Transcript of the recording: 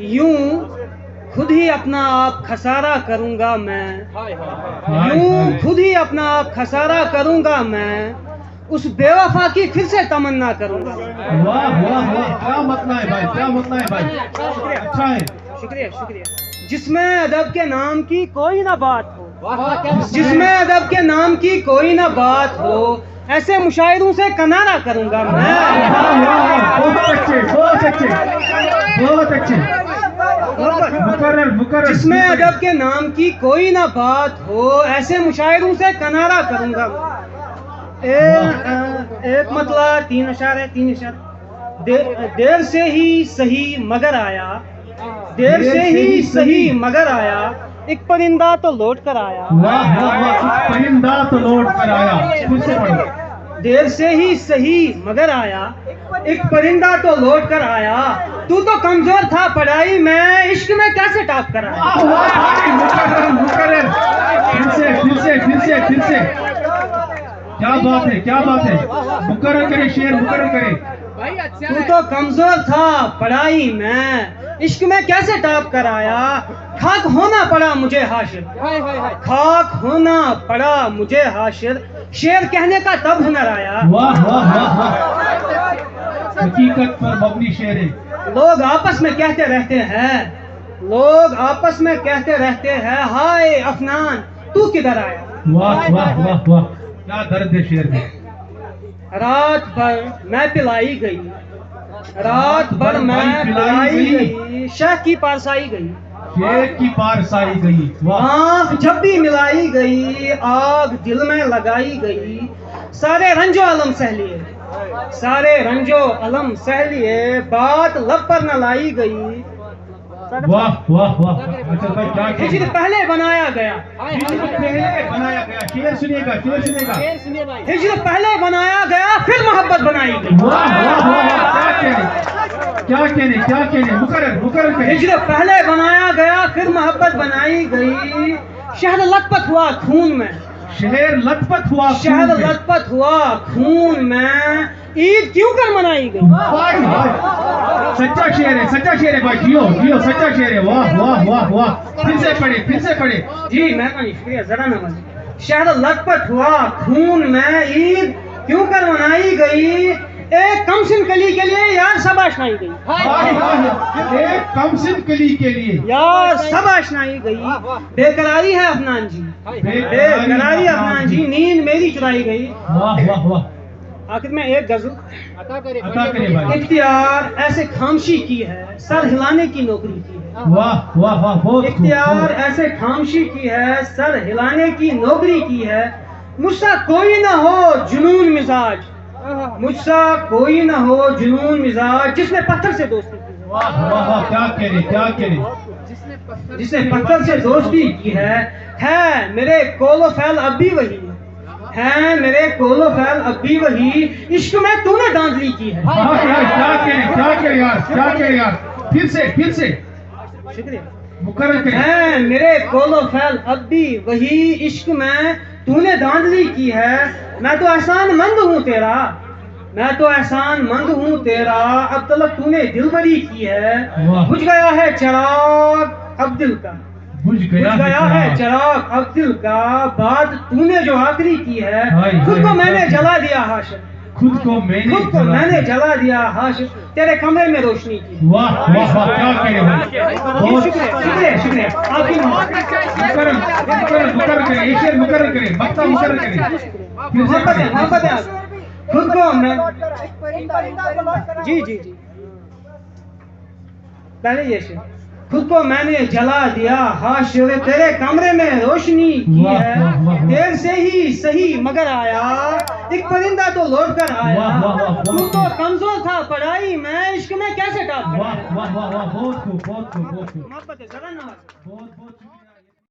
यूं खुद ही अपना आप खसारा करूंगा मैं, यूं खुद ही अपना आप खसारा करूंगा मैं, उस बेवफा की फिर से तमन्ना करूंगा। वाह वाह वाह, क्या मतलब है भाई, क्या मतलब है भाई, अच्छा है। शुक्रिया शुक्रिया। जिसमें अदब के नाम की कोई ना बात हो, जिसमें अदब के नाम की कोई ना बात हो, ऐसे मुशायरों से कनारा करूंगा मैं। बहुत अच्छे, बहुत अच्छे, बहुत अच्छे। मुकर्रर मुकर्रर। जिसमें अदब के नाम की कोई ना बात हो, ऐसे मुशायरों से कनारा करूंगा मैं। एक मतला तीन इशारे, तीन इशारे। देर से ही सही मगर आया, देर से ही सही मगर आया, एक परिंदा तो लौट कर आया। वाह वाह वाह, परिंदा तो लौट कर आया। फिर से पढ़ो। देर से ही सही मगर आया, एक परिंदा तो लौट कर आया, तू तो कमजोर था पढ़ाई में, इश्क में कैसे टॉप कर आया। मुकर्रर मुकर्रर। फिर से फिर से फिर से फिर से। क्या बात है, क्या बात है। मुकर्रर करे शेर, मुकर्रर करे। तू तो कमजोर था पढ़ाई में, इश्क में कैसे टॉप कर आया, खाक होना पड़ा मुझे हाशिर, खाक होना पड़ा मुझे हाशिर, शेर कहने का तब हुनर आया। वाह वाह वाह वाह, हकीकत पर मबनी शेर है। लोग आपस में कहते रहते हैं, लोग आपस में कहते रहते हैं, हाय अफनान तू किधर आया। वाह वाह वाह वाह, क्या दर्द है शेर में। रात भर मैं पिलाई गई, रात भर मैं पिलाई गई, शह की पारसाई गई, शेर की पारसाई गई। वाह। आँख जब भी मिलाई गई, आग दिल में लगाई गई, सारे रंजो अलम सह लिए, सारे रंजो अलम सह लिए, बात लब पर न लाई गई। वाह वाह वाह। अच्छा भाई, क्या हिजर पहले बनाया गया, पहले बनाया गया। शेर सुनिएगा, शेर सुनिएगा। हिजर पहले बनाया गया, फिर मोहब्बत बनाई गई। वाह वाह वाह, क्या कहने, क्या कहने, क्या कहने। मुकर्रर मुकर्रर करे। हिजर पहले बनाया गया, फिर मोहब्बत बनाई गई, शहर लथपथ हुआ खून में, शहर लथपथ हुआ शहर खून में। लथपथ हुआ खून में, ईद क्यों कर मनाई गई। भाई भाई, सच्चा शेर है, सच्चा शेर है भाई। जियो जियो, सच्चा शेर है। वाह वाह वाह वाह। फिर से पढ़े, फिर से पढ़े। जी मेहरबानी, शुक्रिया, जरा नमस्ते। शहर लथपथ हुआ खून में, ईद क्यों कर मनाई गई, एक कमसिन कली के लिए यार सब आशनाई गई, भाई भाई, एक कमसिन कली के लिए यार सब आशनाई गई, बेकरारी है अफनान जी, बेकरारी अफनान जी, नींद मेरी चुराई गई। वाह वाह वाह। आखिर में एक गजल। अता करे भाई। इख्तियार ऐसे खामशी की है, सर हिलाने की नौकरी की है। वाह वाह वाह, बहुत इख्तियार ऐसे खामशी की है, सर हिलाने की नौकरी की है, मुझसा कोई ना हो जुनून मिजाज, मुझसा कोई ना हो जुनून मिजाज, जिसने पत्थर से दोस्ती की है। वाह वाह वाह, क्या कहने, क्या कहने। जिसने पत्थर से दोस्ती की है मेरे कोलो फैल अब भी वही है, मेरे कोलो फैल अब भी वही, इश्क में तूने दांधली की है। वाह यार, क्या कहने, क्या कहने यार, क्या कहने यार। फिर से फिर से। शुक्रिया। मुकर्रर करे। है मेरे कोलो फैल अब भी वही, इश्क में तूने दांधली की है, मैं तो एहसान मंद हूँ तेरा, मैं तो एहसान मंद हूँ तेरा, अब तलक तूने दिलबरी की है, बुझ गया है चिराग अब दिल का, बुझ गया है चिराग अब दिल का, बात तूने जो आखिरी की है, खुद को मैंने जला दिया हाशिर, खुद को मैंने जला दिया हाशिर, तेरे कमरे में रोशनी की। वाह वाह वाह, क्या कहने भाई। बहुत शुक्रिया शुक्रिया आपकी मुकर्रर मुकर्रर मुकर्रर करे, एक शेर मुकर्रर करे, मक्ता मुकर्रर करे। फिर से पढ़े। मोहब्बत है खुद को मैं। जी जी जी, पहले ये शेर, खुद को मैंने जला दिया हाशिर, तेरे कमरे में रोशनी की है, देर से ही सही मगर आया, एक परिंदा तो लौट कर आया, तू तो कमजोर था पढ़ाई में, इश्क में कैसे टॉप। वाह वाह वाह वाह, बहुत खूब बहुत खूब बहुत खूब। मोहब्बत है, जरा नवाज। बहुत बहुत